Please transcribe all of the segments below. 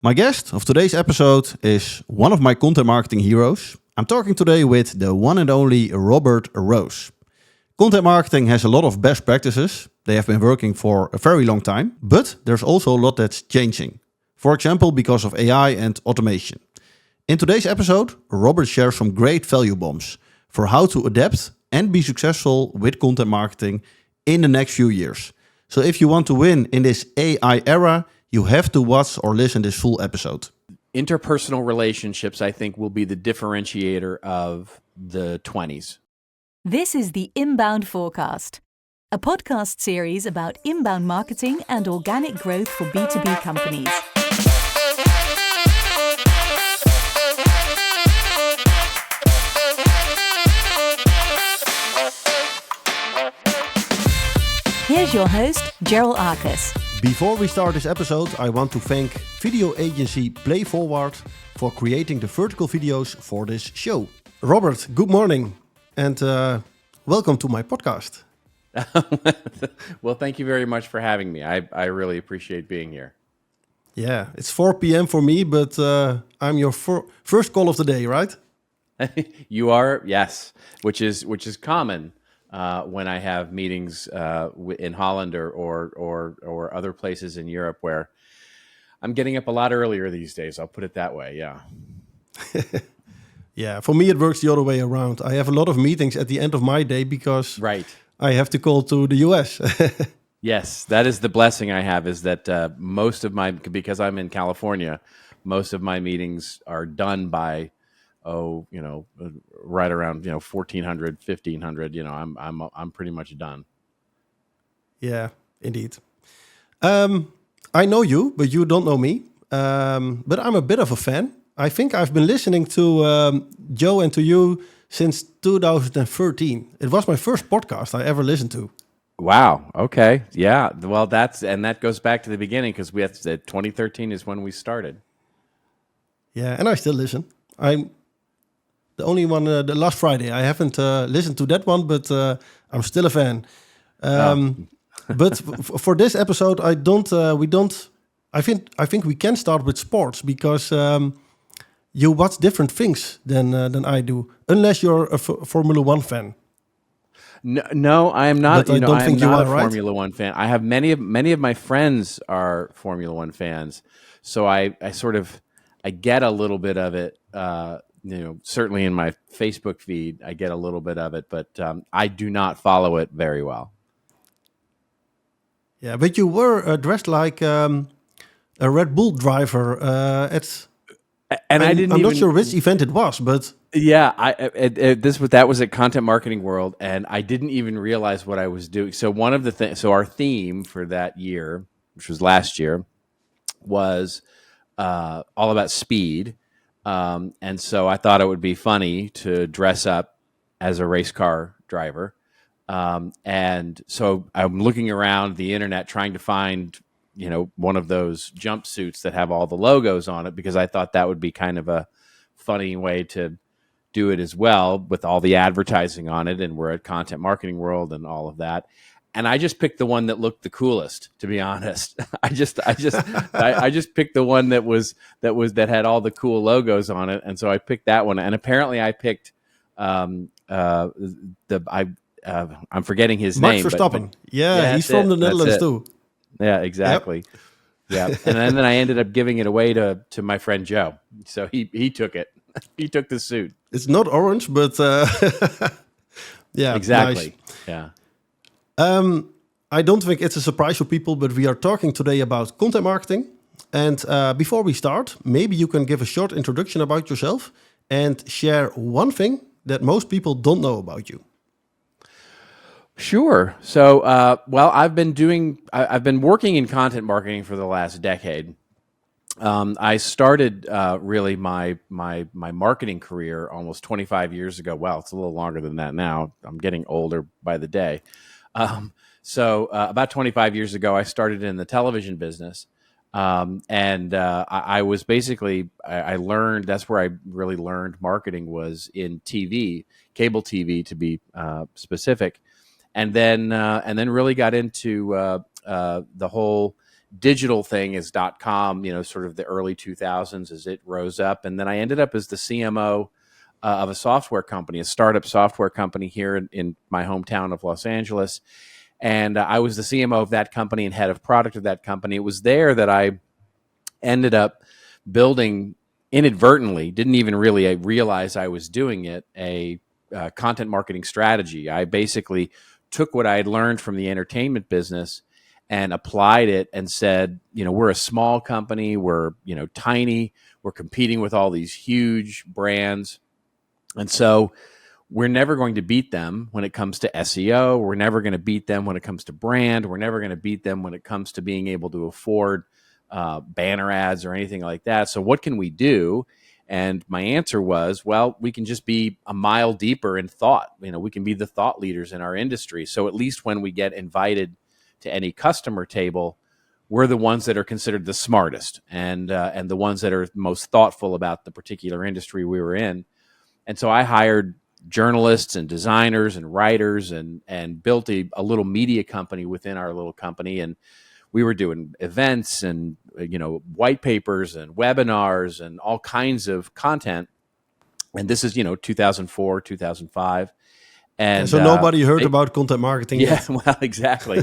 My guest of today's episode is one of my content marketing heroes. I'm talking today with the one and only Robert Rose. Content marketing has a lot of best practices. They have been working for a very long time, but there's also a lot that's changing. For example, because of AI and automation. In today's episode, Robert shares some great value bombs for how to adapt and be successful with content marketing in the next few years. So if you want to win in this AI era, you have to watch or listen this full episode. Interpersonal relationships, I think, will be the differentiator of the 20s. This is the Inbound4Cast, a podcast series about inbound marketing and organic growth for B2B companies. Here's your host, Gerald Arcus. Before we start this episode, I want to thank video agency Play Forward for creating the vertical videos for this show. Robert, good morning and welcome to my podcast. Well, thank you very much for having me. I really appreciate being here. Yeah, it's 4 p.m. for me, but I'm your first call of the day, right? You are, yes, which is common. When I have meetings in Holland or other places in Europe where I'm getting up a lot earlier these days. I'll put it that way, yeah. Yeah, for me it works the other way around. I have a lot of meetings at the end of my day because I have to call to the US. Yes, that is the blessing I have, is that because I'm in California, most of my meetings are done by right around 1400, 1500. I'm pretty much done. Yeah, indeed. I know you, but you don't know me. But I'm a bit of a fan. I think I've been listening to Joe and to you since 2013. It was my first podcast I ever listened to. Wow. Okay. Yeah. Well, that goes back to the beginning, because 2013 is when we started. Yeah, and I still listen. I'm the only one, the last Friday. I haven't listened to that one, but I'm still a fan. But for this episode, I think we can start with sports because you watch different things than I do, unless you're a Formula One fan. No, I am not. But I don't think you are, a right? Formula One fan. I have many of my friends are Formula One fans, so I get a little bit of it. Certainly in my Facebook feed, I get a little bit of it, but I do not follow it very well. Yeah, but you were dressed like a Red Bull driver. I'm not sure which event it was, but yeah, that was at Content Marketing World, and I didn't even realize what I was doing. So one of the things, so our theme for that year, which was last year, was all about speed. And so I thought it would be funny to dress up as a race car driver. And so I'm looking around the internet trying to find, one of those jumpsuits that have all the logos on it, because I thought that would be kind of a funny way to do it as well, with all the advertising on it. And we're at Content Marketing World and all of that. And I just picked the one that looked the coolest, to be honest. I just picked the one that had all the cool logos on it, and so I picked that one. And apparently, I picked I'm forgetting his Max name. Verstappen. Yeah, he's from the Netherlands too. Yeah, exactly. Yep. Yeah, and then I ended up giving it away to my friend Joe. So he took it. He took the suit. It's not orange, but yeah, exactly. Nice. Yeah. I don't think it's a surprise for people, but we are talking today about content marketing. And before we start, maybe you can give a short introduction about yourself and share one thing that most people don't know about you. Sure. So, I've been working in content marketing for the last decade. I started really my marketing career almost 25 years ago. Well, it's a little longer than that now. I'm getting older by the day. So about 25 years ago, I started in the television business. I was basically, I learned, that's where I really learned marketing, was in TV, cable TV to be specific. And then really got into the whole digital thing as .com, sort of the early 2000s as it rose up. And then I ended up as the CMO of a software company, a startup software company here in my hometown of Los Angeles. And I was the CMO of that company and head of product of that company. It was there that I ended up building inadvertently, didn't even really realize I was doing it, a content marketing strategy. I basically took what I had learned from the entertainment business and applied it and said, we're a small company, we're, tiny, we're competing with all these huge brands. And so we're never going to beat them when it comes to SEO. We're never going to beat them when it comes to brand. We're never going to beat them when it comes to being able to afford banner ads or anything like that. So what can we do? And my answer was, well, we can just be a mile deeper in thought. We can be the thought leaders in our industry. So at least when we get invited to any customer table, we're the ones that are considered the smartest and the ones that are most thoughtful about the particular industry we were in. And so I hired journalists and designers and writers and built a little media company within our little company. And we were doing events and, white papers and webinars and all kinds of content. And this is, 2004, 2005. And so nobody heard about content marketing yet. Yeah, well, exactly.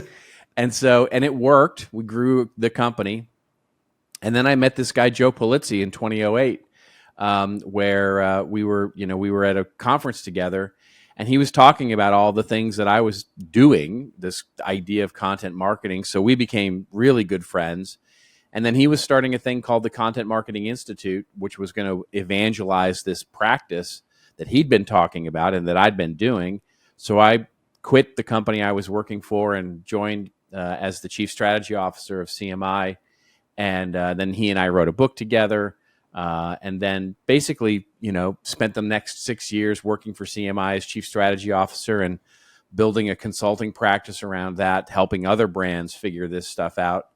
And it worked. We grew the company. And then I met this guy, Joe Polizzi, in 2008, where we were at a conference together, and he was talking about all the things that I was doing, this idea of content marketing. So we became really good friends. And then he was starting a thing called the Content Marketing Institute, which was going to evangelize this practice that he'd been talking about and that I'd been doing. So I quit the company I was working for and joined as the chief strategy officer of CMI. And then he and I wrote a book together. And then basically, spent the next 6 years working for CMI as chief strategy officer and building a consulting practice around that, helping other brands figure this stuff out.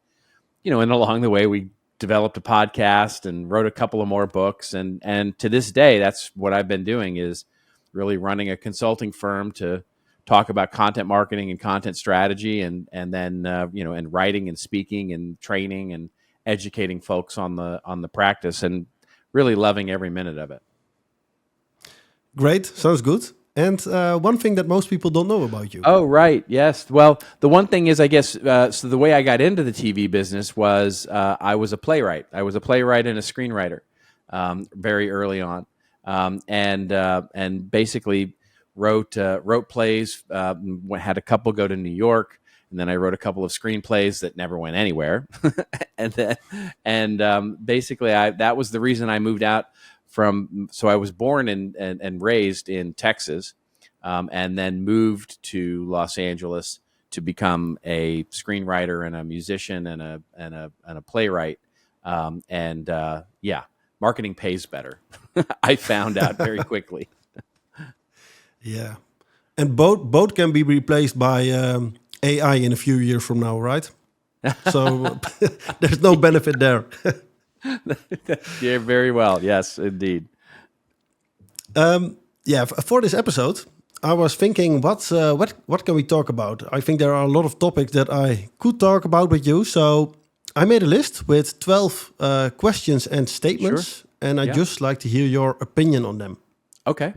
And along the way, we developed a podcast and wrote a couple of more books. And to this day, that's what I've been doing, is really running a consulting firm to talk about content marketing and content strategy, and then and writing and speaking and training and educating folks on the practice, and really loving every minute of it. Great, sounds good. And one thing that most people don't know about you. Oh, right. Yes. Well, the one thing is, I guess, so the way I got into the TV business was I was a playwright. I was a playwright and a screenwriter very early on, and basically wrote plays. Had a couple go to New York, and then I wrote a couple of screenplays that never went anywhere. Basically, that was the reason I moved out. So I was born and raised in Texas, and then moved to Los Angeles to become a screenwriter and a musician and a playwright. Marketing pays better. I found out very quickly. Yeah, and both can be replaced by AI in a few years from now, right? So there's no benefit there. Yeah, very well. Yes, indeed. For this episode, I was thinking, what can we talk about? I think there are a lot of topics that I could talk about with you. So I made a list with 12 questions and statements, Sure. And I just like to hear your opinion on them. Okay.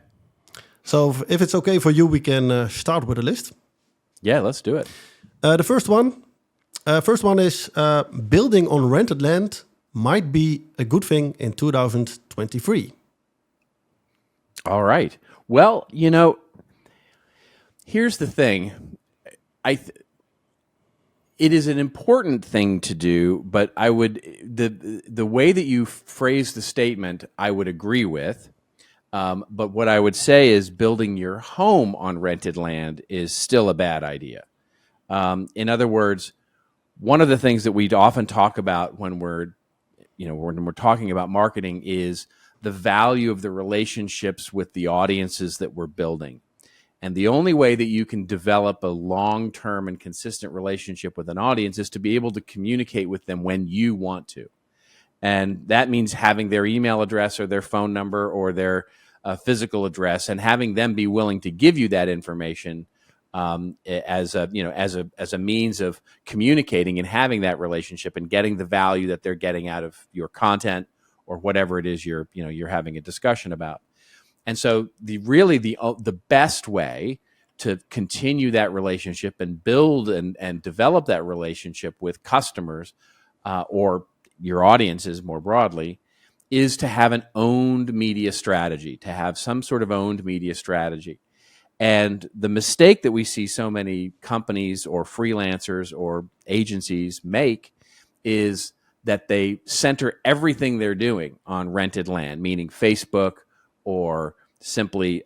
So if it's okay for you, we can start with a list. Yeah, let's do it. The first one is building on rented land might be a good thing in 2023. All right. Well, here's the thing. It is an important thing to do, but I would the way that you phrase the statement, I would agree with. But what I would say is building your home on rented land is still a bad idea. In other words, one of the things that we often talk about when we're talking about marketing is the value of the relationships with the audiences that we're building. And the only way that you can develop a long-term and consistent relationship with an audience is to be able to communicate with them when you want to. And that means having their email address or their phone number or their physical address, and having them be willing to give you that information as a means of communicating and having that relationship and getting the value that they're getting out of your content or whatever it is you're having a discussion about. And so the best way to continue that relationship and build and develop that relationship with customers or your audiences more broadly is to have an owned media strategy, to have some sort of owned media strategy. And the mistake that we see so many companies or freelancers or agencies make is that they center everything they're doing on rented land, meaning Facebook or simply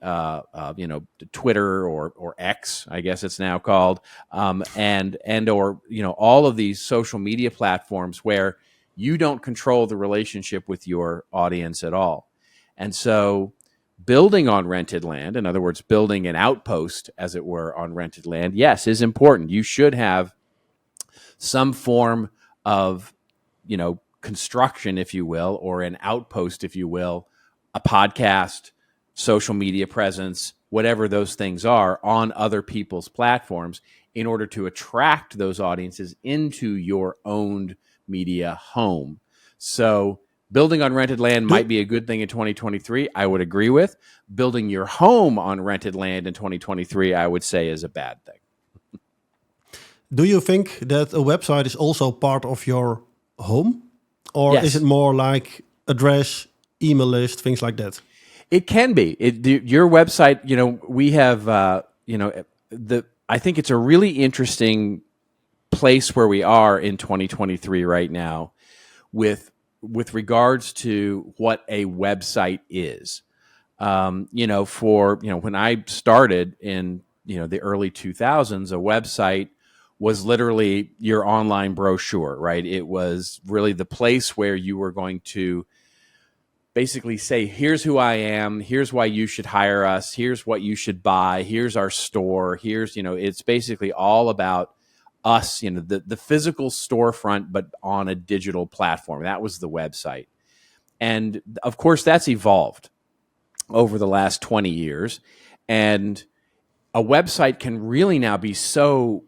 Twitter or X, I guess it's now called, and or all of these social media platforms where you don't control the relationship with your audience at all. And so building on rented land, in other words, building an outpost, as it were, on rented land, yes, is important. You should have some form of, construction, if you will, or an outpost, if you will, a podcast, social media presence, whatever those things are on other people's platforms in order to attract those audiences into your owned media home. So building on rented land might be a good thing in 2023. I would agree with. Building your home on rented land in 2023, I would say, is a bad thing. Do you think that a website is also part of your home? Or Yes. is it more like address, email list, things like that? It can be. Your website, we have, I think it's a really interesting place where we are in 2023 right now with regards to what a website is. When I started in, the early 2000s, a website was literally your online brochure, right? It was really the place where you were going to basically say, here's who I am, here's why you should hire us, here's what you should buy, here's our store, here's, it's basically all about us, the physical storefront, but on a digital platform. That was the website. And of course, that's evolved over the last 20 years. And a website can really now be so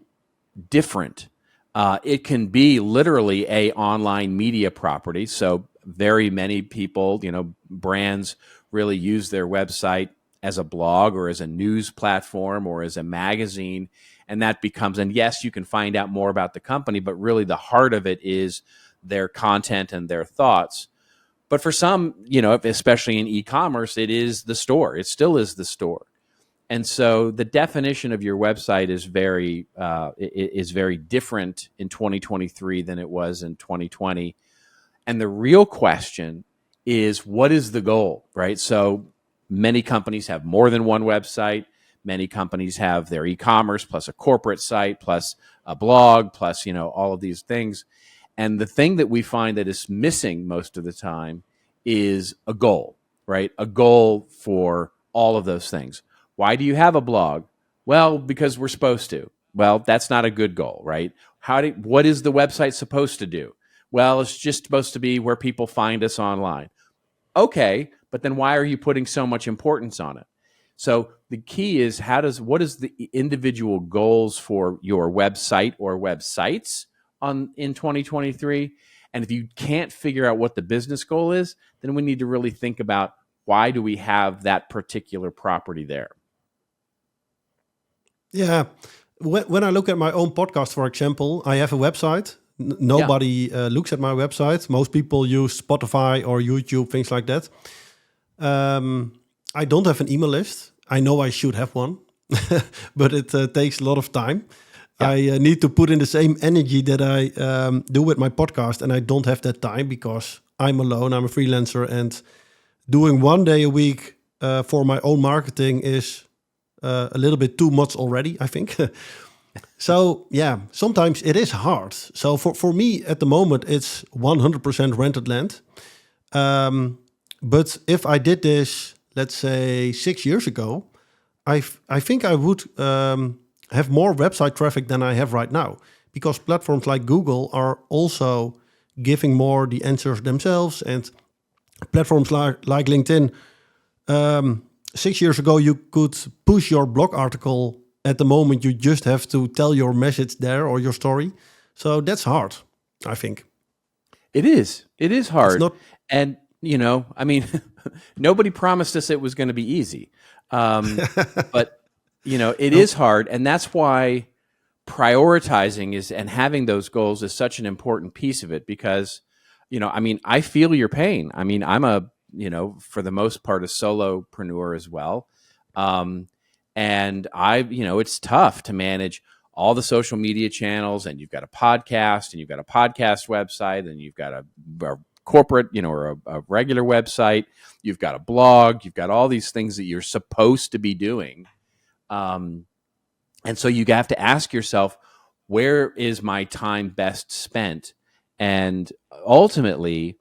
different. It can be literally a online media property. So very many people, brands really use their website as a blog or as a news platform or as a magazine. And that becomes, and yes, you can find out more about the company, but really the heart of it is their content and their thoughts. But for some, especially in e-commerce, it is the store. It still is the store. And so the definition of your website is very different in 2023 than it was in 2020. And the real question is, what is the goal, right? So many companies have more than one website. Many companies have their e-commerce plus a corporate site plus a blog plus, all of these things. And the thing that we find that is missing most of the time is a goal, right? A goal for all of those things. Why do you have a blog? Well, because we're supposed to. Well, that's not a good goal, right? What is the website supposed to do? Well, it's just supposed to be where people find us online. Okay, but then why are you putting so much importance on it? So the key is what is the individual goals for your website or websites in 2023? And if you can't figure out what the business goal is, then we need to really think about, why do we have that particular property there? Yeah. When I look at my own podcast, for example, I have a website. Nobody looks at my website. Most people use Spotify or YouTube, things like that. I don't have an email list. I know I should have one, but it takes a lot of time. Yeah. I need to put in the same energy that I do with my podcast, and I don't have that time because I'm alone. I'm a freelancer, and doing 1 day a week for my own marketing is a little bit too much already, I think. So, yeah, sometimes it is hard. So for me, at the moment, it's 100% rented land. But if I did this, let's say 6 years ago, I think I would have more website traffic than I have right now, because platforms like Google are also giving more the answers themselves, and platforms like LinkedIn. 6 years ago, you could push your blog article at the moment you just have to tell your message there or your story. So that's hard, I think. It is. It is hard. It's not. And, I mean, nobody promised us it was going to be easy. But, it is hard. And that's why prioritizing and having those goals is such an important piece of it because, I feel your pain. I mean, I'm for the most part, a solopreneur as well. And it's tough to manage all the social media channels, and you've got a podcast, and you've got a podcast website, and you've got a corporate, or a regular website. You've got a blog. You've got all these things that you're supposed to be doing. And so you have to ask yourself, where is my time best spent? And ultimately,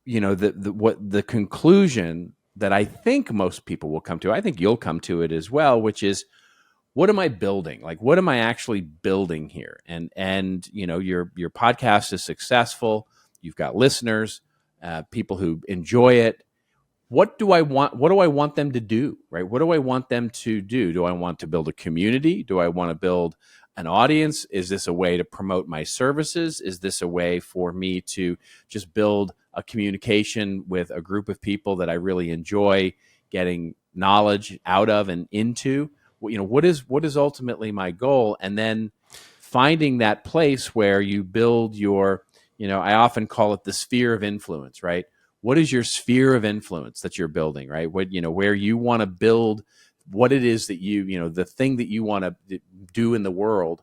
the conclusion that I think most people will come to, I think you'll come to it as well, which is, what am I building? Like, what am I actually building here? And your podcast is successful. You've got listeners, people who enjoy it. What do I want? What do I want them to do? Right? What do I want them to do? Do I want to build a community? Do I want to build an audience? Is this a way to promote my services? Is this a way for me to just build a communication with a group of people that I really enjoy getting knowledge out of and into? What is ultimately my goal? And then finding that place where you build your, I often call it the sphere of influence, right? What is your sphere of influence that you're building, right? Where you want to build what it is that the thing that you want to do in the world,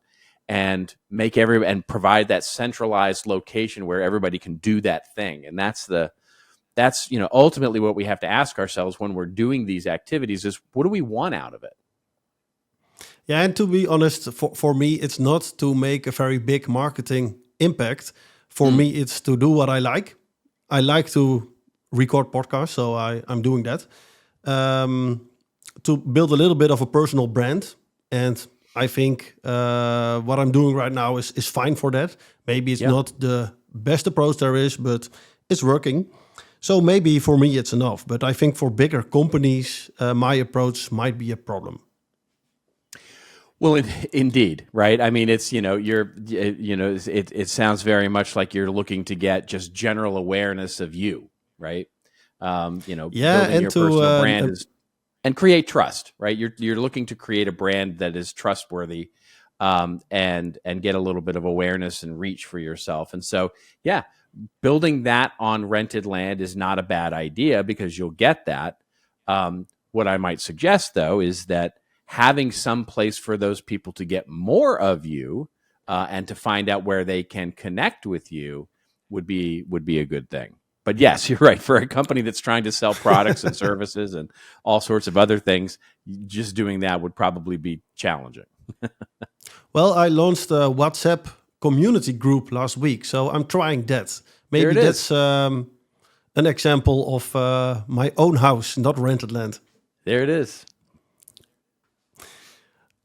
and and provide that centralized location where everybody can do that thing. And that's ultimately what we have to ask ourselves when we're doing these activities is, what do we want out of it? Yeah, and to be honest, for me, it's not to make a very big marketing impact. For me, it's to do what I like. I like to record podcasts, so I'm doing that. To build a little bit of a personal brand. And I think what I'm doing right now is fine for that. Maybe it's not the best approach there is, but it's working. So maybe for me it's enough. But I think for bigger companies, my approach might be a problem. Well, indeed, right? I mean, it's it sounds very much like you're looking to get just general awareness of you, right? Building and your personal brand and create trust, right? You're looking to create a brand that is trustworthy, and get a little bit of awareness and reach for yourself. And so, building that on rented land is not a bad idea because you'll get that. What I might suggest, though, is that having some place for those people to get more of you, and to find out where they can connect with you would be a good thing. But yes, you're right. For a company that's trying to sell products and services and all sorts of other things, just doing that would probably be challenging. Well, I launched a WhatsApp community group last week, so I'm trying that. Maybe that's an example of my own house, not rented land. There it is.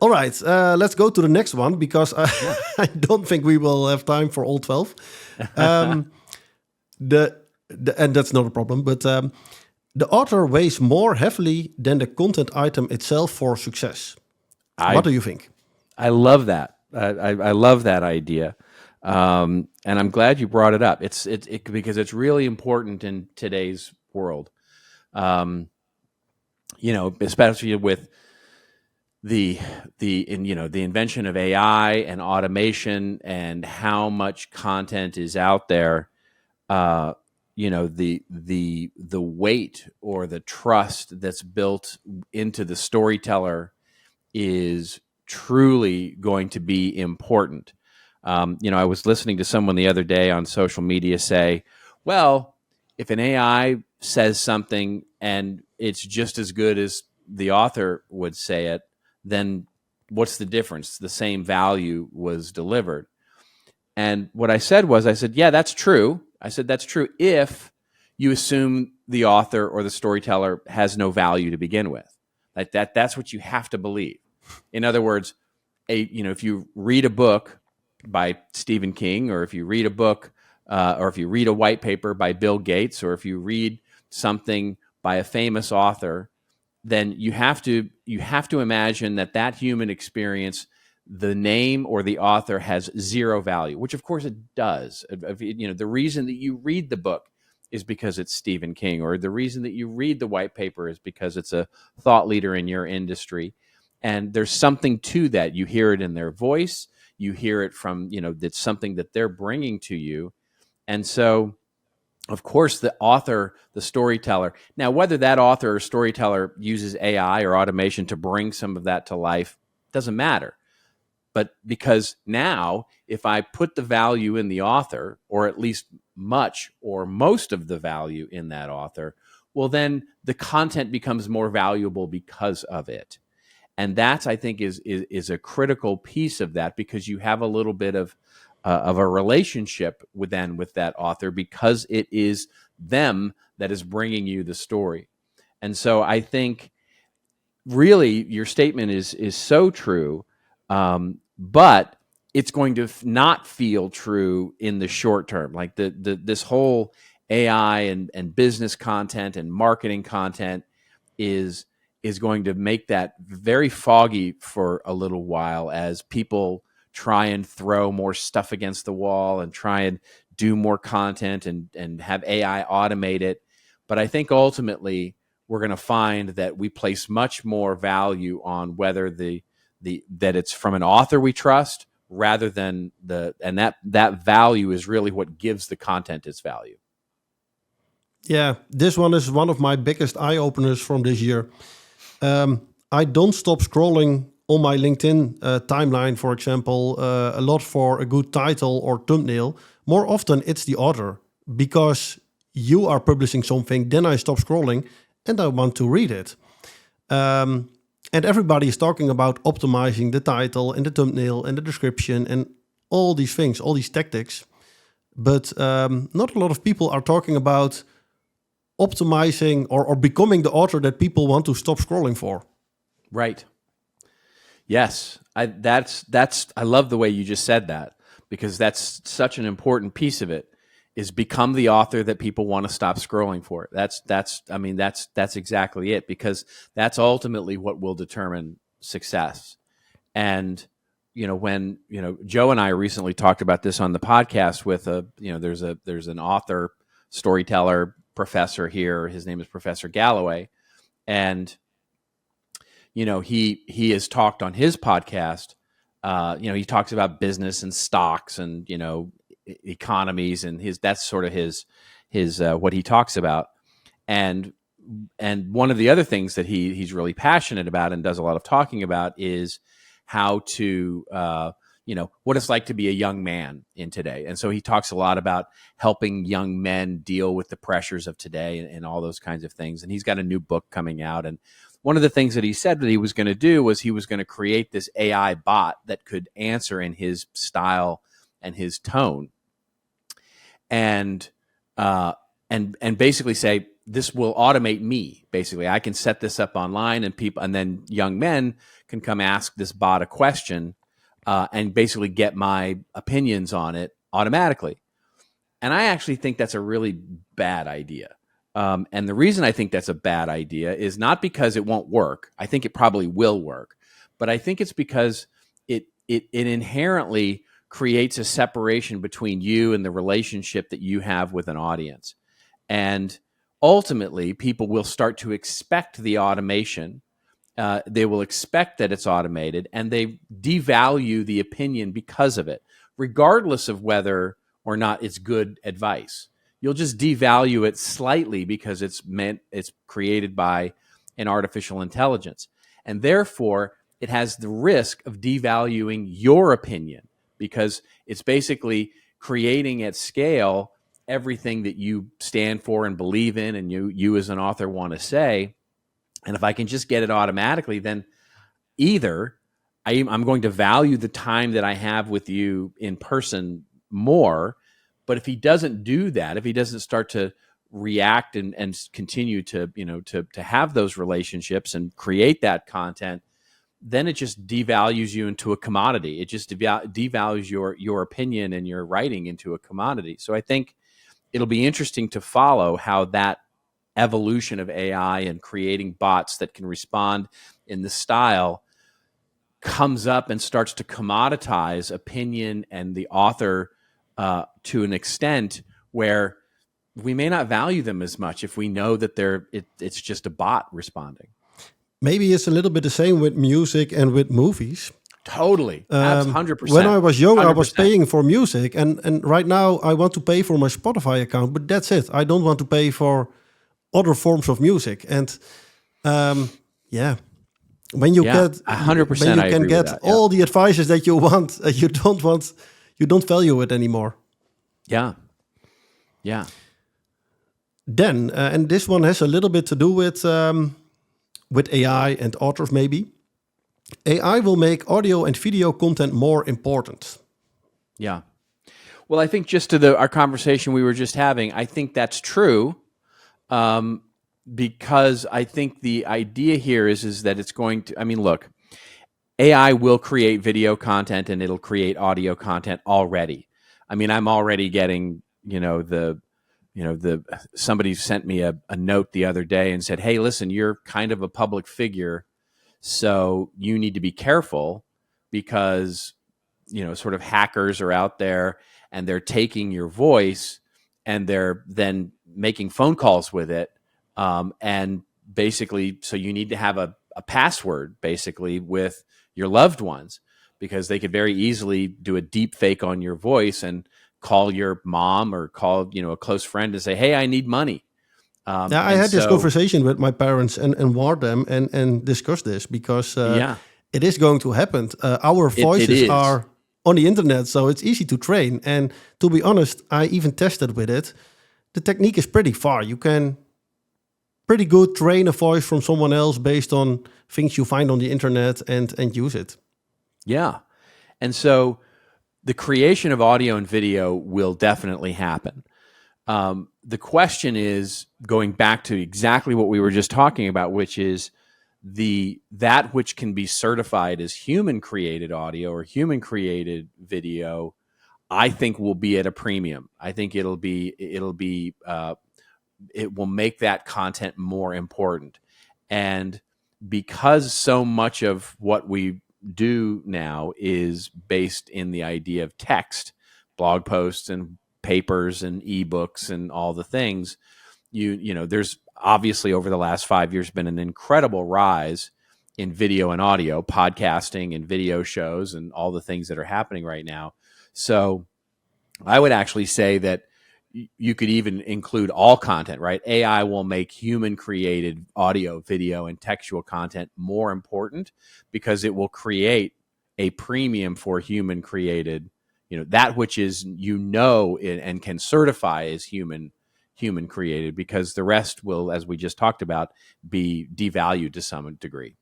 All right, let's go to the next one because I don't think we will have time for all 12. And that's not a problem, but the author weighs more heavily than the content item itself for success. What do you think? I love that. I love that idea, and I'm glad you brought it up. It's because it's really important in today's world. Especially with the invention of AI and automation and how much content is out there. The weight or the trust that's built into the storyteller is truly going to be important. I was listening to someone the other day on social media say, well, if an AI says something and it's just as good as the author would say it, then what's the difference? The same value was delivered. And what I said, yeah, that's true. I said, that's true if you assume the author or the storyteller has no value to begin with. That's what you have to believe. In other words, if you read a book by Stephen King, or if you read a book, or if you read a white paper by Bill Gates, or if you read something by a famous author, then you have to imagine that human experience, the name or the author has zero value, which of course it does. The reason that you read the book is because it's Stephen King, or the reason that you read the white paper is because it's a thought leader in your industry. And there's something to that. You hear it in their voice. You hear it from, that's something that they're bringing to you. And so, of course, the author, the storyteller. Now, whether that author or storyteller uses AI or automation to bring some of that to life doesn't matter. But because now, if I put the value in the author, or at least much or most of the value in that author, well, then the content becomes more valuable because of it. And that's, I think, is a critical piece of that, because you have a little bit of a relationship with that author, because it is them that is bringing you the story. And so I think really your statement is so true, but it's going to not feel true in the short term. Like this whole AI and business content and marketing content is going to make that very foggy for a little while, as people try and throw more stuff against the wall and try and do more content and have AI automate it. But I think ultimately we're going to find that we place much more value on whether that it's from an author we trust, rather than that value is really what gives the content its value. Yeah, this one is one of my biggest eye-openers from this year. I don't stop scrolling on my LinkedIn timeline, for example, a lot for a good title or thumbnail. More often it's the author, because you are publishing something, then I stop scrolling and I want to read it. And everybody is talking about optimizing the title and the thumbnail and the description and all these things, all these tactics. But not a lot of people are talking about optimizing or becoming the author that people want to stop scrolling for. Right. Yes. I love the way you just said that, because that's such an important piece of it, is become the author that people want to stop scrolling for. That's exactly it, because that's ultimately what will determine success. And when Joe and I recently talked about this on the podcast with there's an author, storyteller, professor here. His name is Professor Galloway, and he has talked on his podcast. He talks about business and stocks and economies, and that's sort of his what he talks about. And one of the other things that he's really passionate about and does a lot of talking about is how to what it's like to be a young man in today. And so he talks a lot about helping young men deal with the pressures of today and all those kinds of things. And he's got a new book coming out. And one of the things that he said that he was going to do was he was going to create this AI bot that could answer in his style and his tone, and basically say, this will automate me. Basically, I can set this up online, and then young men can come ask this bot a question, and basically get my opinions on it automatically. And I actually think that's a really bad idea. And the reason I think that's a bad idea is not because it won't work. I think it probably will work, but I think it's because it inherently creates a separation between you and the relationship that you have with an audience. And ultimately, people will start to expect the automation. They will expect that it's automated, and they devalue the opinion because of it, regardless of whether or not it's good advice. You'll just devalue it slightly because it's created by an artificial intelligence. And therefore, it has the risk of devaluing your opinion, because it's basically creating at scale everything that you stand for and believe in, and you as an author want to say. And if I can just get it automatically, then either I'm going to value the time that I have with you in person more. But if he doesn't do that, if he doesn't start to react and continue to have those relationships and create that content, then it just devalues you into a commodity. It just devalues your opinion and your writing into a commodity. So I think it'll be interesting to follow how that evolution of AI and creating bots that can respond in the style comes up and starts to commoditize opinion and the author to an extent where we may not value them as much if we know that it's just a bot responding. Maybe it's a little bit the same with music and with movies. Totally. That's 100%. When I was young, 100%. I was paying for music. And right now, I want to pay for my Spotify account. But that's it. I don't want to pay for other forms of music. And yeah, when you get 100%, when you I can agree get with that. all the advices that you want, you don't value it anymore. Yeah. Then, and this one has a little bit to do with AI and authors maybe. AI will make audio and video content more important. Yeah. Well, I think just to our conversation we were just having, I think that's true, because I think the idea here is that it's going to. I mean, look, AI will create video content and it'll create audio content already. I mean, I'm already getting somebody sent me a note the other day and said, "Hey, listen, you're kind of a public figure. So you need to be careful because, sort of hackers are out there and they're taking your voice and they're then making phone calls with it. And basically, so you need to have a password basically with your loved ones because they could very easily do a deep fake on your voice and call your mom or call, a close friend and say, hey, I need money. I had this conversation with my parents and warned them and discussed this because it is going to happen. Our voices are on the internet, so it's easy to train. And to be honest, I even tested with it. The technique is pretty far. You can pretty good train a voice from someone else based on things you find on the internet and use it. Yeah. And so the creation of audio and video will definitely happen. The question is going back to exactly what we were just talking about, which is that which can be certified as human created audio or human created video, I think will be at a premium. I think it will make that content more important. And because so much of what we do now is based in the idea of text, blog posts and papers and ebooks and all the things, there's obviously over the last 5 years been an incredible rise in video and audio, podcasting and video shows and all the things that are happening right now. So I would actually say that you could even include all content, right? AI will make human created audio, video, and textual content more important because it will create a premium for human created, that which is, and can certify as human created, because the rest will, as we just talked about, be devalued to some degree.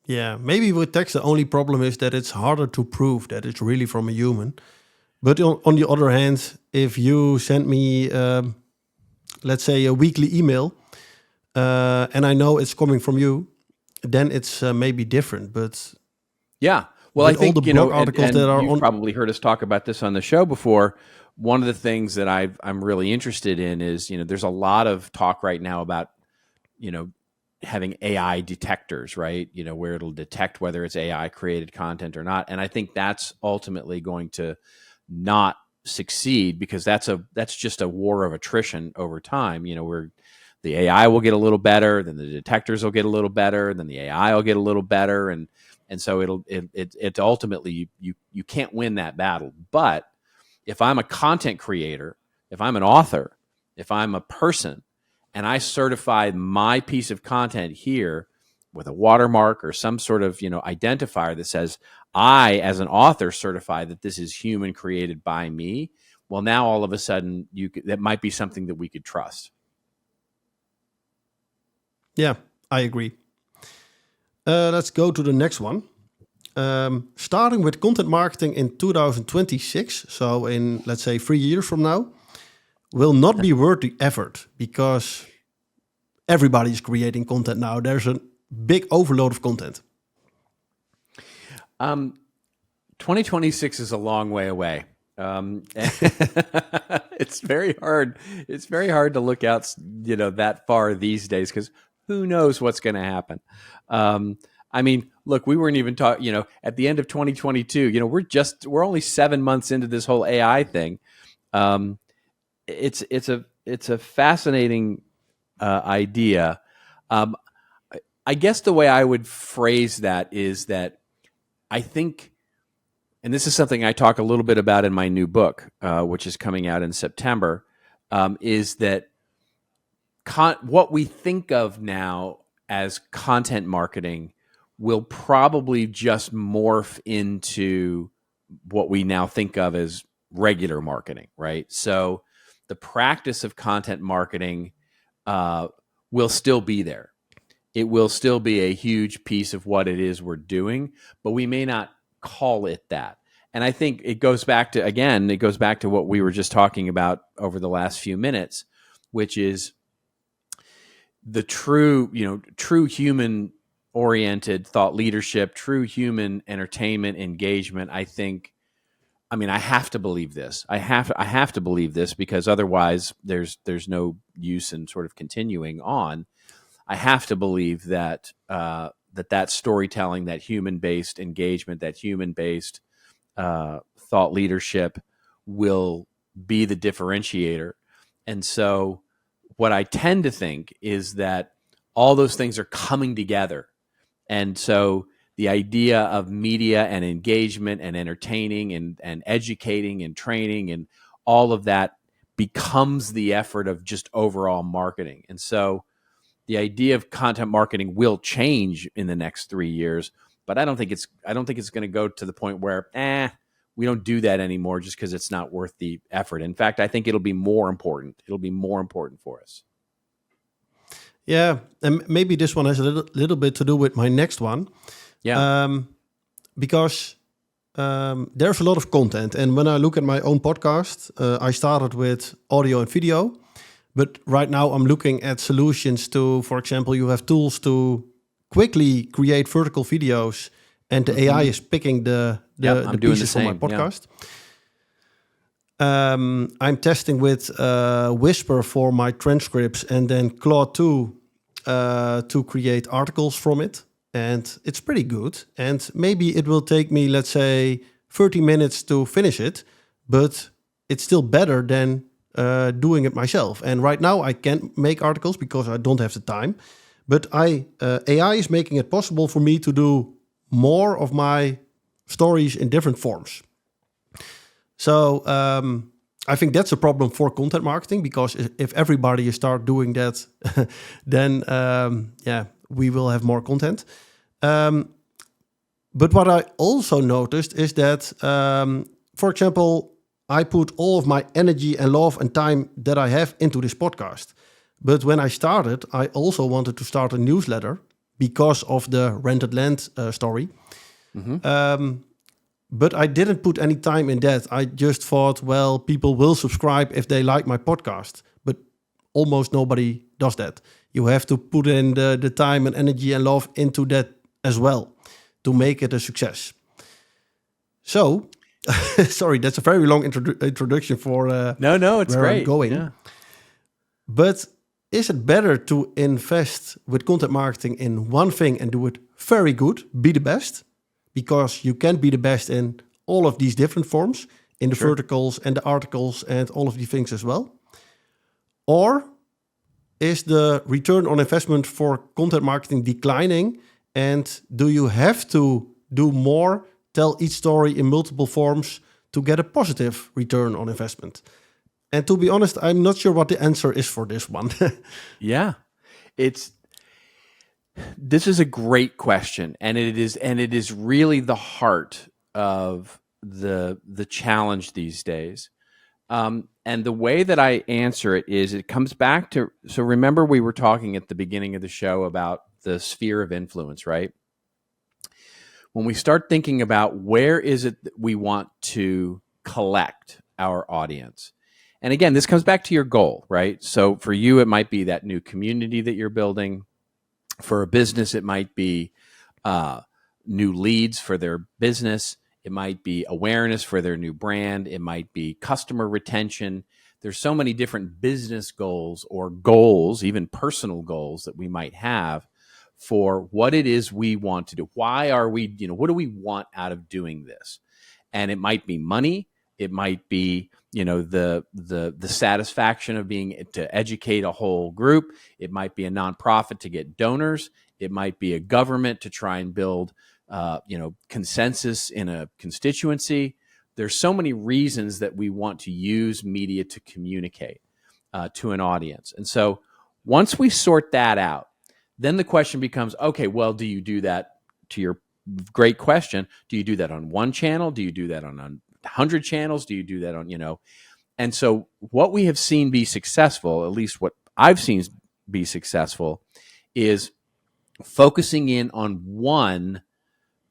Yeah, maybe with text, the only problem is that it's harder to prove that it's really from a human. But on the other hand, if you send me, let's say, a weekly email, and I know it's coming from you, then it's maybe different. But yeah, well, I think all the blog articles and that are you've probably heard us talk about this on the show before. One of the things that I'm really interested in is, there's a lot of talk right now about, having AI detectors, right? Where it'll detect whether it's AI created content or not. And I think that's ultimately going to not succeed because that's just a war of attrition over time. Where the AI will get a little better, then the detectors will get a little better, then the AI will get a little better, and so it ultimately you can't win that battle. But if I'm a content creator, if I'm an author, if I'm a person, and I certify my piece of content here with a watermark or some sort of identifier that says I, as an author, certify that this is human created by me. Well, now all of a sudden, that might be something that we could trust. Yeah, I agree. Let's go to the next one. Starting with content marketing in 2026, so in, let's say, 3 years from now, will not be worth the effort because everybody is creating content now. There's a big overload of content. 2026 is a long way away. It's very hard. It's very hard to look out, that far these days, because who knows what's going to happen. I mean, look, we weren't even talking, at the end of 2022, we're only 7 months into this whole AI thing. It's a fascinating idea. I guess the way I would phrase that is that I think, and this is something I talk a little bit about in my new book, which is coming out in September, is that what we think of now as content marketing will probably just morph into what we now think of as regular marketing, right? So the practice of content marketing will still be there. It will still be a huge piece of what it is we're doing, but we may not call it that. And I think it goes back to what we were just talking about over the last few minutes, which is the true human oriented thought leadership, true human entertainment engagement. I have to believe this. I have to believe this, because otherwise there's no use in sort of continuing on. I have to believe that that storytelling, that human-based engagement, that human-based thought leadership will be the differentiator. And so what I tend to think is that all those things are coming together. And so the idea of media and engagement and entertaining and educating and training and all of that becomes the effort of just overall marketing. And so the idea of content marketing will change in the next 3 years, but I don't think it's going to go to the point where we don't do that anymore just because it's not worth the effort. In fact, I think it'll be more important. It'll be more important for us. Yeah, and maybe this one has a little bit to do with my next one. Yeah. Because there's a lot of content. And when I look at my own podcast, I started with audio and video. But right now I'm looking at solutions to, for example, you have tools to quickly create vertical videos, and the AI is picking the pieces from my podcast. Yeah. I'm testing with Whisper for my transcripts, and then Claude 2 to create articles from it. And it's pretty good. And maybe it will take me, let's say, 30 minutes to finish it, but it's still better than doing it myself. And right now I can't make articles because I don't have the time. But AI is making it possible for me to do more of my stories in different forms. So I think that's a problem for content marketing, because if everybody start doing that, then we will have more content. But what I also noticed is that, for example, I put all of my energy and love and time that I have into this podcast. But when I started, I also wanted to start a newsletter because of the rented land story. Mm-hmm. But I didn't put any time in that. I just thought, well, people will subscribe if they like my podcast. But almost nobody does that. You have to put in the time and energy and love into that as well to make it a success. So, sorry, that's a very long introduction for no, it's where great. I'm going. Yeah. But is it better to invest with content marketing in one thing and do it very good, be the best? Because you can be the best in all of these different forms, in the verticals and the articles and all of these things as well. Or is the return on investment for content marketing declining? And do you have to do more, tell each story in multiple forms to get a positive return on investment? And to be honest, I'm not sure what the answer is for this one. Yeah, this is a great question, and it is really the heart of the challenge these days. And the way that I answer it is, it comes back to, so remember we were talking at the beginning of the show about the sphere of influence, right? When we start thinking about where is it that we want to collect our audience. And again, this comes back to your goal, right? So for you, it might be that new community that you're building. For a business, it might be new leads for their business. It might be awareness for their new brand. It might be customer retention. There's so many different business goals or goals, even personal goals that we might have for what it is we want to do. Why are we, what do we want out of doing this? And it might be money. It might be, the satisfaction of being to educate a whole group. It might be a nonprofit to get donors. It might be a government to try and build, consensus in a constituency. There's so many reasons that we want to use media to communicate to an audience. And so once we sort that out, then the question becomes, okay, well, do you do that, to your great question, do you do that on one channel? Do you do that on 100 channels? Do you do that on, And so what we have seen be successful, at least what I've seen be successful, is focusing in on one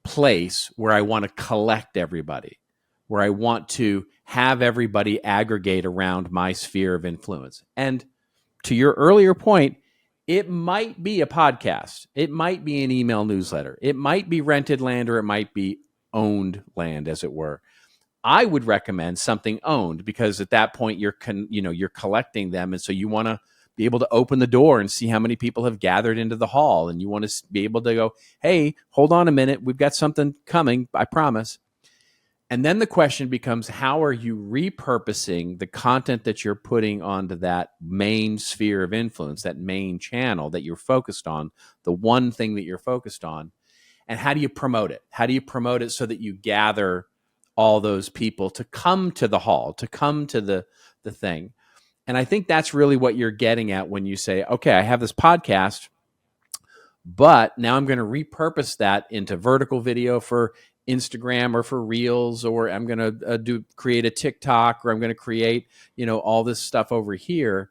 place where I want to collect everybody, where I want to have everybody aggregate around my sphere of influence. And to your earlier point, it might be a podcast. It might be an email newsletter. It might be rented land, or it might be owned land, as it were. I would recommend something owned, because at that point you're collecting them, and so you want to be able to open the door and see how many people have gathered into the hall, and you want to be able to go, "Hey, hold on a minute, we've got something coming, I promise." And then the question becomes, how are you repurposing the content that you're putting onto that main sphere of influence, that main channel that you're focused on, the one thing that you're focused on, and how do you promote it? How do you promote it so that you gather all those people to come to the hall, to come to the thing? And I think that's really what you're getting at when you say, okay, I have this podcast, but now I'm going to repurpose that into vertical video for Instagram or for Reels, or I'm going to create a TikTok, or I'm going to create, all this stuff over here.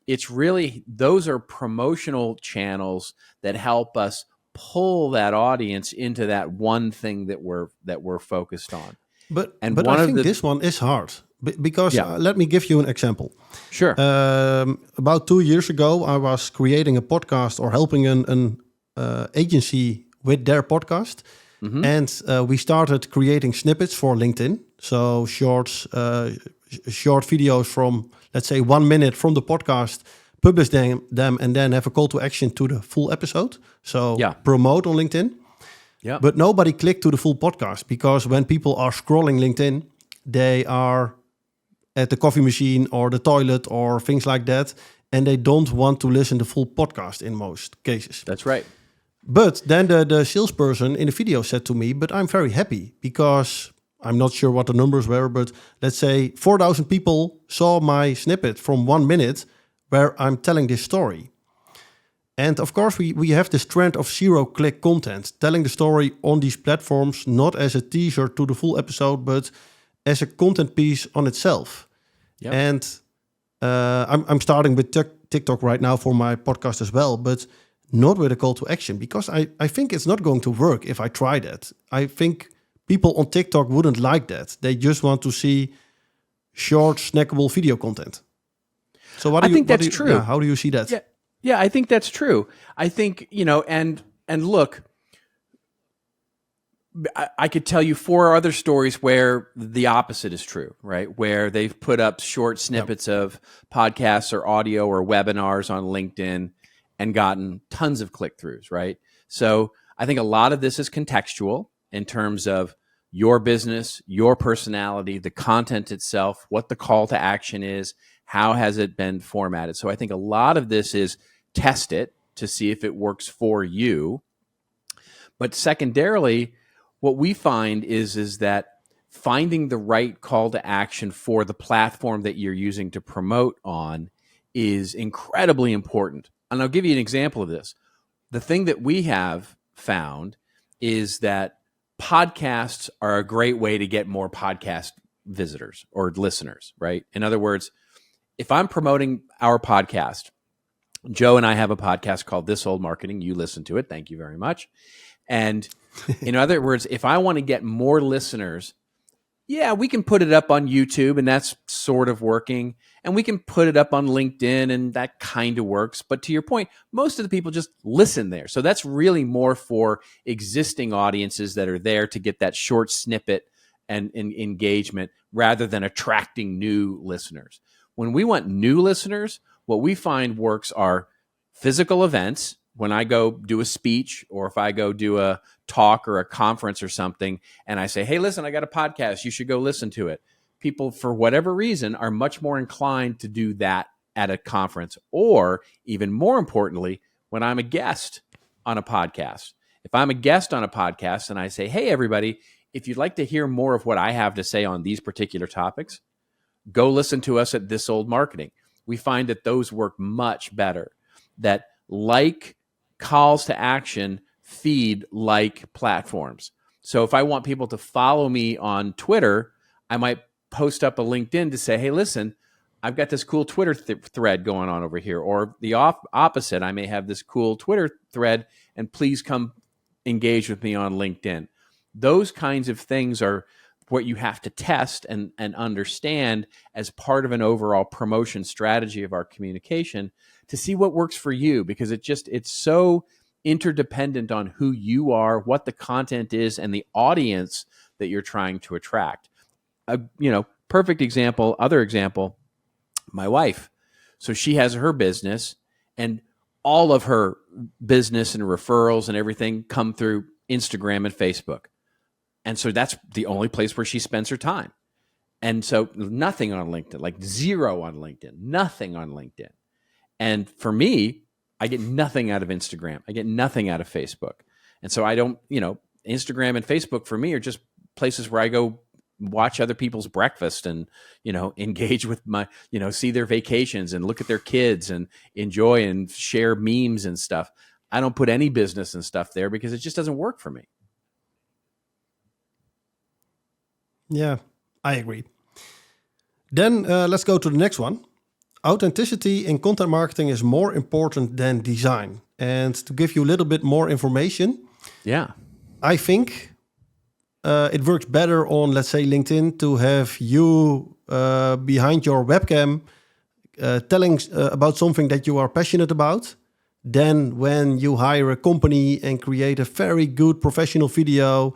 It's really, those are promotional channels that help us pull that audience into that one thing that we're focused on. But I think this one is hard because let me give you an example. Sure. About 2 years ago, I was creating a podcast or helping an agency with their podcast. Mm-hmm. And we started creating snippets for LinkedIn. So short videos from, let's say, 1 minute from the podcast, publish them and then have a call to action to the full episode. So promote on LinkedIn. Yeah. But nobody clicked to the full podcast, because when people are scrolling LinkedIn, they are at the coffee machine or the toilet or things like that, and they don't want to listen to the full podcast in most cases. That's right. But then the salesperson in the video said to me, but I'm very happy because I'm not sure what the numbers were, but let's say 4,000 people saw my snippet from 1 minute where I'm telling this story. And of course, we have this trend of zero-click content, telling the story on these platforms, not as a teaser to the full episode, but as a content piece on itself. Yep. And I'm starting with TikTok right now for my podcast as well, but not with a call to action, because I think it's not going to work if I try that. I think people on TikTok wouldn't like that. They just want to see short, snackable video content. So I think that's true. Yeah, how do you see that? Yeah, I think that's true. I think, and look, I could tell you 4 other stories where the opposite is true, right? Where they've put up short snippets of podcasts or audio or webinars on LinkedIn and gotten tons of click-throughs, right? So I think a lot of this is contextual in terms of your business, your personality, the content itself, what the call to action is, how has it been formatted. So I think a lot of this is test it to see if it works for you. But secondarily, what we find is that finding the right call to action for the platform that you're using to promote on is incredibly important. And I'll give you an example of this. The thing that we have found is that podcasts are a great way to get more podcast visitors or listeners, right? In other words, if I'm promoting our podcast, Joe and I have a podcast called This Old Marketing. You listen to it. Thank you very much. And in other words, if I want to get more listeners, we can put it up on YouTube, and that's sort of working. And we can put it up on LinkedIn, and that kind of works. But to your point, most of the people just listen there. So that's really more for existing audiences that are there to get that short snippet and engagement rather than attracting new listeners. When we want new listeners, what we find works are physical events. When I go do a speech, or if I go do a talk or a conference or something, and I say, hey, listen, I got a podcast, you should go listen to it. People, for whatever reason, are much more inclined to do that at a conference, or even more importantly, when I'm a guest on a podcast. If I'm a guest on a podcast and I say, hey, everybody, if you'd like to hear more of what I have to say on these particular topics, go listen to us at This Old Marketing. We find that those work much better, that like calls to action feed like platforms. So if I want people to follow me on Twitter, I might post up a LinkedIn to say, hey, listen, I've got this cool Twitter thread going on over here. Or the opposite, I may have this cool Twitter thread, and please come engage with me on LinkedIn. Those kinds of things are what you have to test and understand as part of an overall promotion strategy of our communication to see what works for you, because it's so interdependent on who you are, what the content is, and the audience that you're trying to attract. Perfect example, other example, my wife. So she has her business, and all of her business and referrals and everything come through Instagram and Facebook. And so that's the only place where she spends her time. And so nothing on LinkedIn, like zero on LinkedIn, nothing on LinkedIn. And for me, I get nothing out of Instagram. I get nothing out of Facebook. And so I don't, Instagram and Facebook for me are just places where I go watch other people's breakfast and, engage with my, see their vacations and look at their kids and enjoy and share memes and stuff. I don't put any business and stuff there because it just doesn't work for me. Yeah, I agree. Then let's go to the next one. Authenticity in content marketing is more important than design. And to give you a little bit more information, I think it works better on, let's say, LinkedIn to have you behind your webcam telling about something that you are passionate about than when you hire a company and create a very good professional video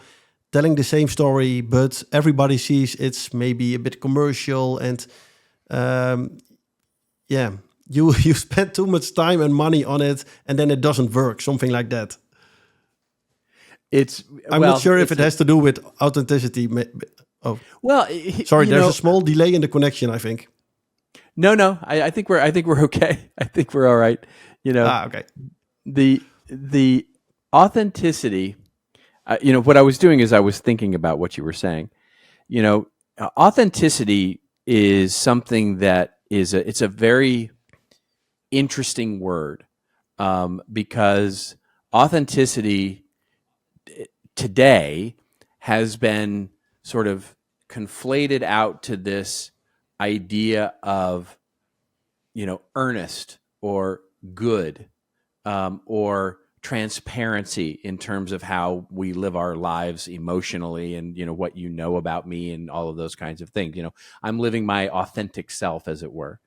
telling the same story, but everybody sees it's maybe a bit commercial and you spend too much time and money on it and then it doesn't work, something like that. I'm not sure if it has to do with authenticity. Sorry, there's a small delay in the connection, I think. No, I think we're okay. I think we're all right. Okay. The authenticity. What I was doing is I was thinking about what you were saying. Authenticity is something that it's a very interesting word because authenticity today has been sort of conflated out to this idea of, earnest or good or transparency in terms of how we live our lives emotionally and, what about me and all of those kinds of things. I'm living my authentic self, as it were.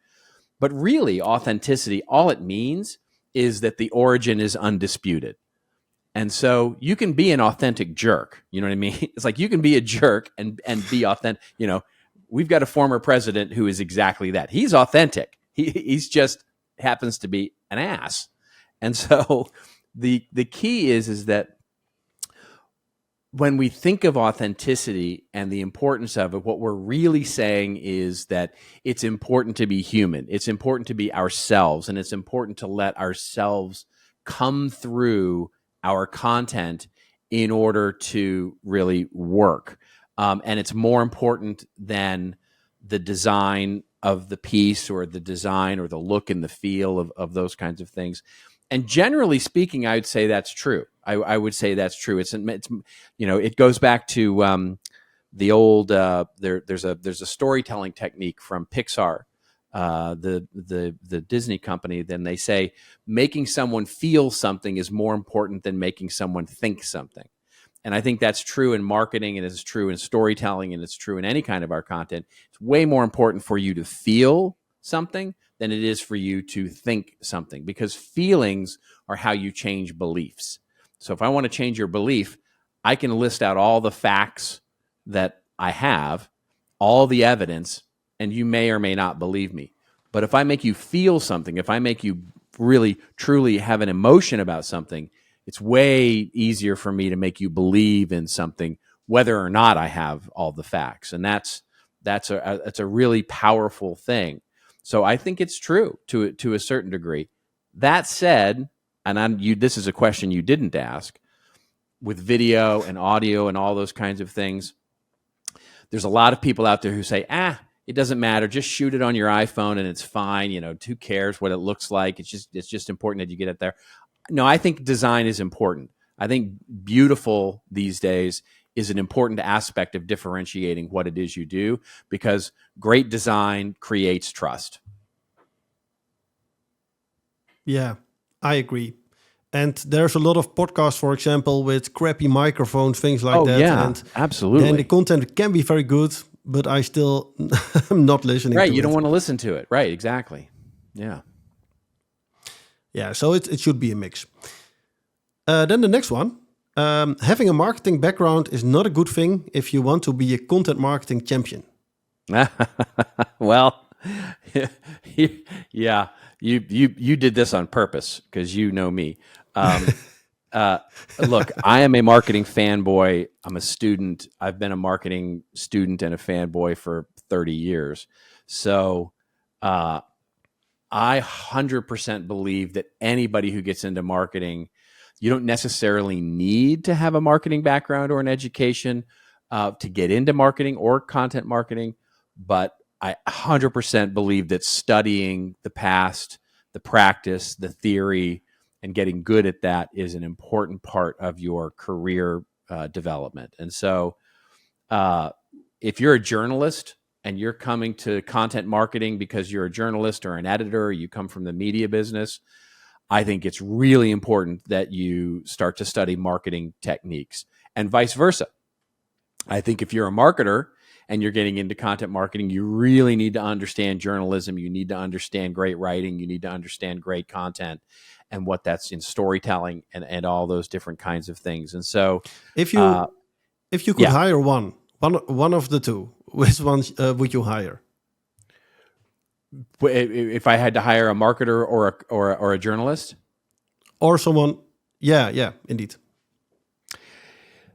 But really, authenticity, all it means is that the origin is undisputed. And so you can be an authentic jerk. You know what I mean? It's like you can be a jerk and be authentic. We've got a former president who is exactly that. He's authentic. He's just happens to be an ass. And so the key is that when we think of authenticity and the importance of it, what we're really saying is that it's important to be human. It's important to be ourselves, and it's important to let ourselves come through our content in order to really work. And it's more important than the design of the piece or the design or the look and the feel of those kinds of things. And generally speaking, I would say that's true. I would say that's true. It's it goes back to the old there's a storytelling technique from Pixar, the Disney company. Then they say making someone feel something is more important than making someone think something. And I think that's true in marketing, and it's true in storytelling, and it's true in any kind of our content. It's way more important for you to feel something than it is for you to think something, because feelings are how you change beliefs. So if I want to change your belief, I can list out all the facts that I have all the evidence, and you may or may not believe me. But if I make you feel something, if I make you really, truly have an emotion about something, it's way easier for me to make you believe in something, whether or not I have all the facts. And that's a really powerful thing. So I think it's true to a certain degree. That said, and this is a question you didn't ask, with video and audio and all those kinds of things, there's a lot of people out there who say, it doesn't matter. Just shoot it on your iPhone and it's fine. Who cares what it looks like? It's just important that you get it there. No, I think design is important. I think beautiful these days is an important aspect of differentiating what it is you do, because great design creates trust. Yeah, I agree. And there's a lot of podcasts, for example, with crappy microphones, things like that. Yeah, and absolutely. And the content can be very good, but I still am not listening to it. Right, you don't want to listen to it. Right, exactly. Yeah. Yeah, so it should be a mix. Then the next one. Having a marketing background is not a good thing if you want to be a content marketing champion. Well, yeah, you did this on purpose because you know me. Look, I am a marketing fanboy. I'm a student. I've been a marketing student and a fanboy for 30 years. So I 100% believe that anybody who gets into marketing, you don't necessarily need to have a marketing background or an education to get into marketing or content marketing. But I 100% believe that studying the past, the practice, the theory, and getting good at that is an important part of your career development. And so if you're a journalist and you're coming to content marketing because you're a journalist or an editor, or you come from the media business, I think it's really important that you start to study marketing techniques, and vice versa. I think if you're a marketer and you're getting into content marketing, you really need to understand journalism. You need to understand great writing. You need to understand great content and what that's in storytelling and all those different kinds of things. And so if you could hire one of the two, which one would you hire? If I had to hire a marketer or a journalist, or someone, yeah, indeed.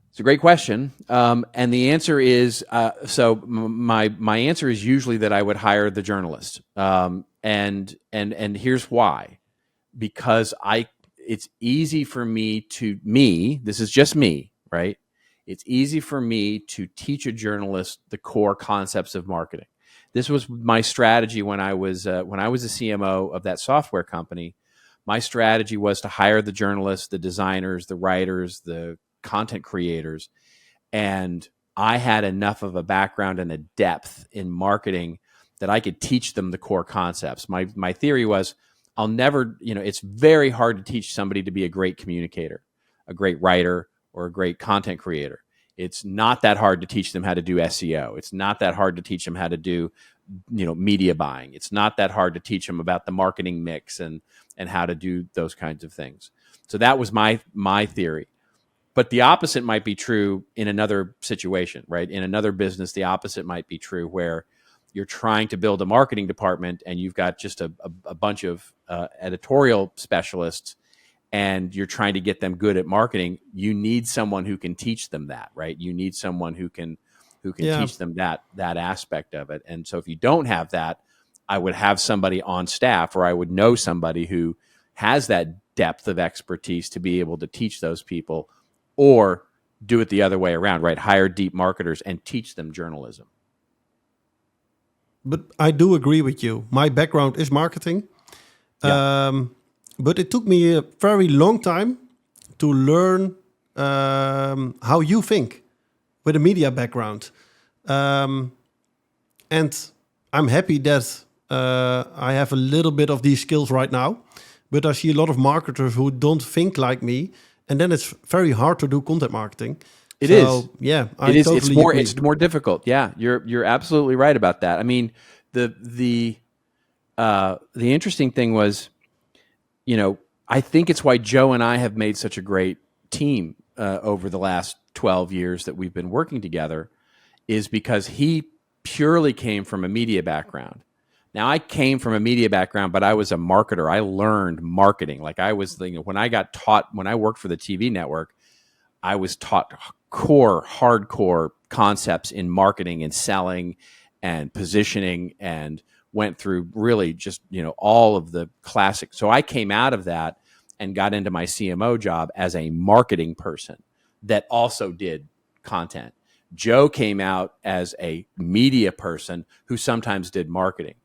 It's a great question, and the answer is so. My answer is usually that I would hire the journalist, and here's why: because it's easy for me. This is just me, right? It's easy for me to teach a journalist the core concepts of marketing. This was my strategy when I was a CMO of that software company. My strategy was to hire the journalists, the designers, the writers, the content creators, and I had enough of a background and a depth in marketing that I could teach them the core concepts. My theory was, I'll never, it's very hard to teach somebody to be a great communicator, a great writer, or a great content creator. It's not that hard to teach them how to do SEO. It's not that hard to teach them how to do, media buying. It's not that hard to teach them about the marketing mix and how to do those kinds of things. So that was my theory. But the opposite might be true in another situation, right? In another business, the opposite might be true, where you're trying to build a marketing department and you've got just a bunch of editorial specialists and you're trying to get them good at marketing. You need someone who can teach them that, right? You need someone who can teach them that aspect of it. And so if you don't have that, I would have somebody on staff, or I would know somebody who has that depth of expertise to be able to teach those people. Or do it the other way around, right? Hire deep marketers and teach them journalism. But I do agree with you. My background is marketing. Yeah. But it took me a very long time to learn how you think with a media background. And I'm happy that I have a little bit of these skills right now. But I see a lot of marketers who don't think like me. And then it's very hard to do content marketing. It is. Yeah, It's more difficult. Yeah, you're absolutely right about that. I mean, the interesting thing was, I think it's why Joe and I have made such a great team over the last 12 years that we've been working together, is because he purely came from a media background. Now, I came from a media background, but I was a marketer. I learned marketing. Like I was, when I worked for the TV network, I was taught hardcore concepts in marketing and selling and positioning, and went through really just, all of the classic. So I came out of that and got into my CMO job as a marketing person that also did content. Joe came out as a media person who sometimes did marketing.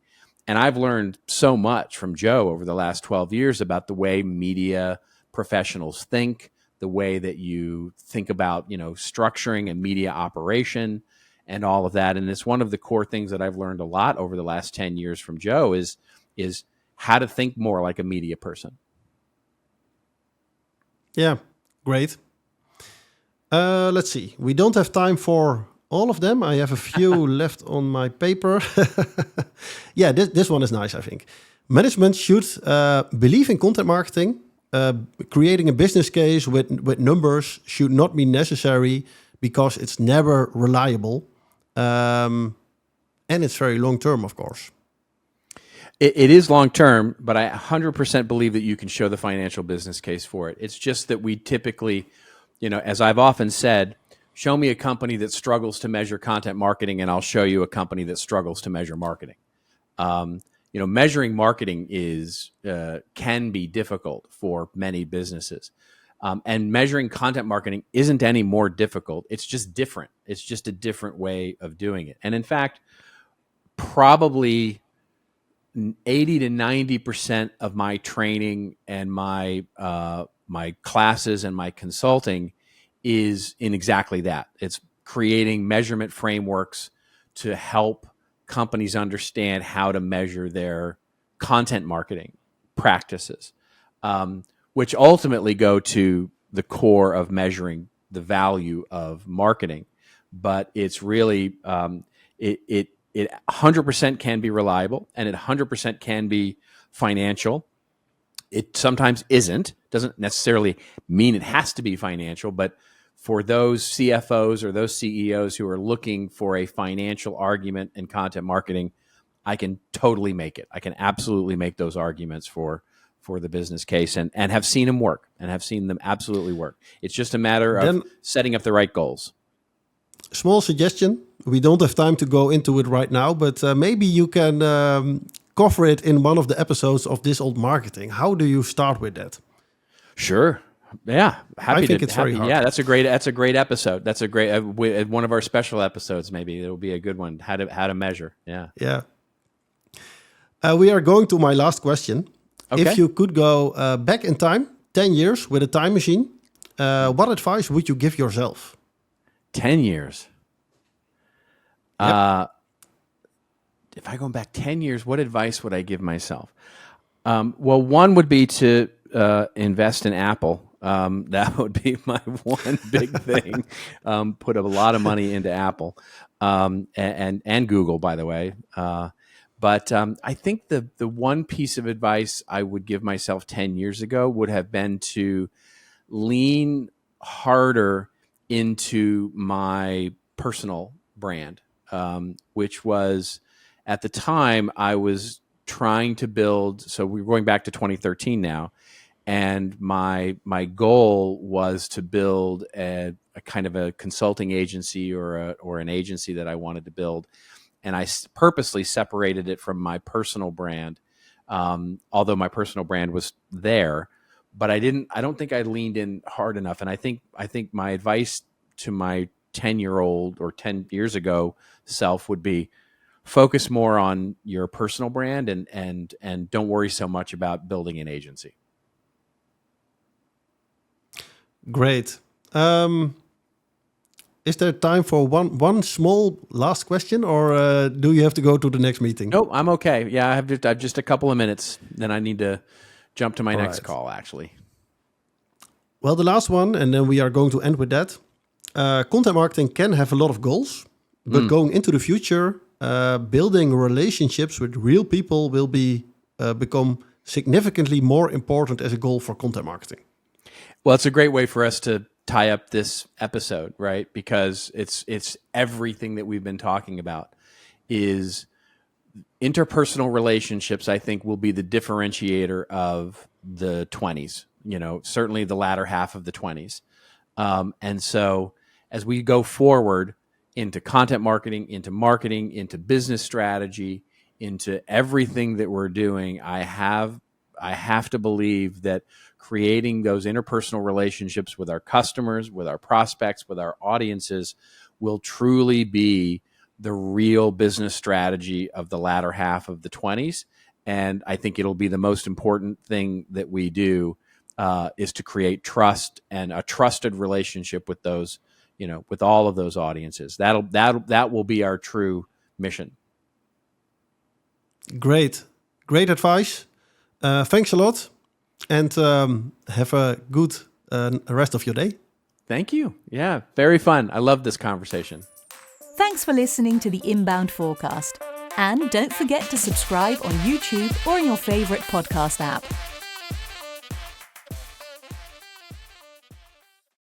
And I've learned so much from Joe over the last 12 years about the way media professionals think, the way that you think about, structuring a media operation and all of that. And it's one of the core things that I've learned a lot over the last 10 years from Joe is how to think more like a media person. Yeah, great. Let's see. We don't have time for all of them. I have a few left on my paper. Yeah, this one is nice, I think. Management should believe in content marketing. Creating a business case with numbers should not be necessary because it's never reliable. And it's very long-term, of course. It is long-term, but I 100% believe that you can show the financial business case for it. It's just that we typically, as I've often said, show me a company that struggles to measure content marketing, and I'll show you a company that struggles to measure marketing. Measuring marketing can be difficult for many businesses. And measuring content marketing isn't any more difficult. It's just different. It's just a different way of doing it. And in fact, probably 80 to 90% of my training and my classes and my consulting is in exactly that. It's creating measurement frameworks to help companies understand how to measure their content marketing practices, which ultimately go to the core of measuring the value of marketing. But it's really, it 100% can be reliable, and it 100% can be financial. It sometimes isn't. Doesn't necessarily mean it has to be financial, but for those CFOs or those CEOs who are looking for a financial argument in content marketing, I can totally make it. I can absolutely make those arguments for the business case, and have seen them work, and have seen them absolutely work. It's just a matter of setting up the right goals. Small suggestion. We don't have time to go into it right now, but maybe you can cover it in one of the episodes of This Old Marketing. How do you start with that? Sure. Yeah, I think it's very hard. Yeah, that's a great episode. That's a great one of our special episodes. Maybe it'll be a good one. How to measure. Yeah. Yeah. We are going to my last question. Okay. If you could go back in time, 10 years with a time machine, what advice would you give yourself? 10 years. Yep. If I go back 10 years, what advice would I give myself? Well, one would be to invest in Apple. That would be my one big thing. Put a lot of money into Apple and Google, by the way. But I think the one piece of advice I would give myself 10 years ago would have been to lean harder into my personal brand, which was, at the time, I was trying to build. So we're going back to 2013 now. And my goal was to build a kind of a consulting agency or an agency that I wanted to build. And I purposely separated it from my personal brand, although my personal brand was there. But I don't think I leaned in hard enough. And I think my advice to my 10-year-old or 10 years ago self would be, focus more on your personal brand and don't worry so much about building an agency. Great. Is there time for one small last question, or do you have to go to the next meeting? No, I'm okay. Yeah, I have just a couple of minutes. Then I need to jump to my next call, actually. Well, the last one, and then we are going to end with that. Content marketing can have a lot of goals, but going into the future, building relationships with real people will become significantly more important as a goal for content marketing. Well, it's a great way for us to tie up this episode, right? Because it's everything that we've been talking about. Is interpersonal relationships, I think, will be the differentiator of the 20s, certainly the latter half of the 20s. And so as we go forward into content marketing, into business strategy, into everything that we're doing, I have to believe that creating those interpersonal relationships with our customers, with our prospects, with our audiences will truly be the real business strategy of the latter half of the 20s. And I think it'll be the most important thing that we do is to create trust and a trusted relationship with those, with all of those audiences. That will be our true mission. Great advice. Thanks a lot, and have a good rest of your day. Thank you. Yeah, very fun. I love this conversation. Thanks for listening to the Inbound4Cast. And don't forget to subscribe on YouTube or in your favorite podcast app.